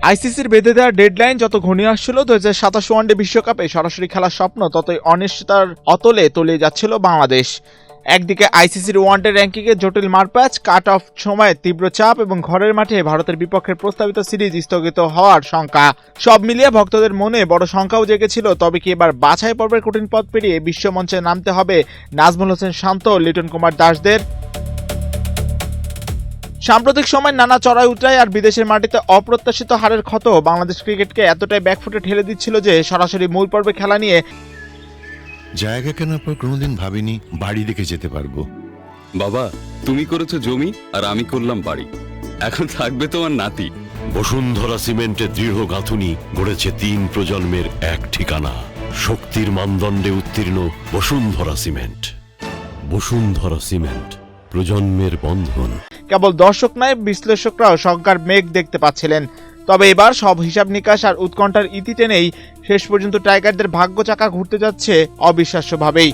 আইসিসির বেঁধে দেওয়া ডেডলাইন যত ঘনিয়ে আসছিল 2027 ওয়ানডে বিশ্বকাপে সরাসরি খেলার স্বপ্ন ততই অনিশ্চয়তার অতলে তলিয়ে যাচ্ছিল বাংলাদেশ। একদিকে আইসিসির ওয়ানডে র্যাঙ্কিংয়ে জটিল মারপ্যাচ, কাট অফ সময়ে তীব্র চাপ এবং ঘরের মাঠে ভারতের বিপক্ষে প্রস্তাবিত সিরিজ স্থগিত হওয়ার শঙ্কা, সব মিলিয়ে ভক্তদের মনে বড় শঙ্কাও জেগেছিল। তবে কি এবার বাছাই পর্বের কঠিন পথ পেরিয়ে বিশ্বমঞ্চে নামতে হবে নাজমুল হোসেন শান্ত, লিটন কুমার দাসদের? সাম্প্রতিক সময় নানা চড়াই উতরাই আর বিদেশের মাটিতে অপ্রত্যাশিত হারের ক্ষত বাংলাদেশ ক্রিকেটকে এতটাই ব্যাকফুটে ঠেলে দিচ্ছিল যে সরাসরি মূল পর্বে খেলা নিয়ে জায়গা কেনার পর কোনোদিন ভাবিনি বাড়ি দেখে যেতে পারবো। বাবা, তুমি করেছো জমি আর আমি করলাম বাড়ি, এখন থাকবে তোমার নাতি। বসুন্ধরা সিমেন্টের দৃঢ় গাঁথুনি গড়েছে 3 প্রজন্মের এক ঠিকানা। শক্তির মানদণ্ডে উত্তীর্ণ বসুন্ধরা সিমেন্ট। বসুন্ধরা সিমেন্ট, প্রজন্মের বন্ধন। কেবল দর্শক নয়, বিশ্লেষকরাও শঙ্কার মেঘ দেখতে পাচ্ছিলেন। তবে এবার সব হিসাব নিকাশ আর উৎকণ্ঠার ইতি টেনেই শেষ পর্যন্ত টাইগারদের ভাগ্য চাকা ঘুরতে যাচ্ছে অবিশ্বাস্যভাবেই।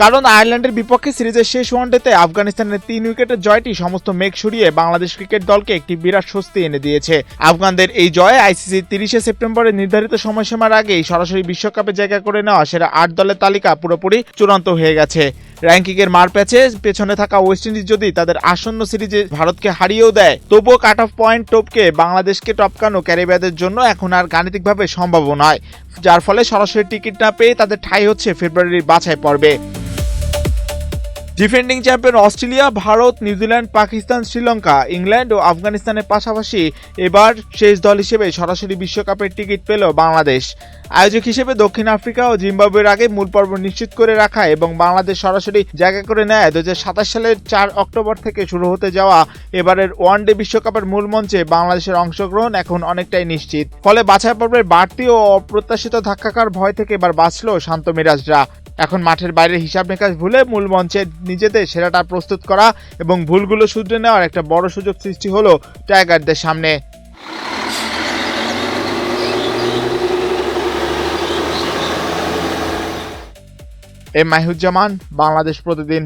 কারণ আয়ারল্যান্ডের বিপক্ষে সিরিজের শেষ ওয়ানডেতে আফগানিস্তানের 3 উইকেটের জয়টি সমস্ত মেঘ সরিয়ে বাংলাদেশ ক্রিকেট দলকে একটি বিরাট স্বস্তি এনে দিয়েছে। আফগানদের এই জয়ে আইসিসির 30 সেপ্টেম্বরের নির্ধারিত সময়সীমার আগেই সরাসরি বিশ্বকাপে জায়গা করে নেওয়া সেরা 8 দলের তালিকা পুরোপুরি চূড়ান্ত হয়ে গেছে। র্যাঙ্কিংয়ের মারপ্যাচে পেছনে থাকা ওয়েস্ট ইন্ডিজ যদি তাদের আসন্ন সিরিজে ভারতকে হারিয়েও দেয়, তবুও কাট অফ পয়েন্ট টপকে বাংলাদেশকে টপকানো ক্যারিবিয়ানদের জন্য এখন আর গাণিতিকভাবে সম্ভব নয়, যার ফলে সরাসরি টিকিট না পেয়ে তাদের ঠাঁই হচ্ছে ফেব্রুয়ারির বাছাই পর্বে। Defending champion Australia, Bharat, New Zealand, Pakistan, Sri Lanka, England ও আফগানিস্তানের পাশাপাশি এবার শেষ দল হিসেবে সরাসরি বিশ্বকাপের টিকিট পেল বাংলাদেশ। আয়োজক হিসেবে দক্ষিণ আফ্রিকা ও জিম্বাবুয়ের আগে মূল পর্ব নিশ্চিত করে রাখা এবং বাংলাদেশ সরাসরি জায়গা করে নেয় 2027 সালের 4 অক্টোবর থেকে শুরু হতে যাওয়া এবারের ওয়ানডে বিশ্বকাপের মূল মঞ্চে বাংলাদেশের অংশগ্রহণ এখন অনেকটাই নিশ্চিত। ফলে বাছাই পর্বের বাড়তি ও অপ্রত্যাশিত ধাক্কাকার ভয় থেকে এবার বাঁচল শান্ত মিরাজরা। এখন মাঠের বাইরের হিসাব নিকাশ ভুলে মূল মঞ্চে নিজেদের সেরাটা প্রস্তুত করা এবং ভুলগুলো শুধরে নেওয়ার একটা বড় সুযোগ সৃষ্টি হলো টাইগারদের সামনে। মাহিউজ্জামান, বাংলাদেশ প্রতিদিন।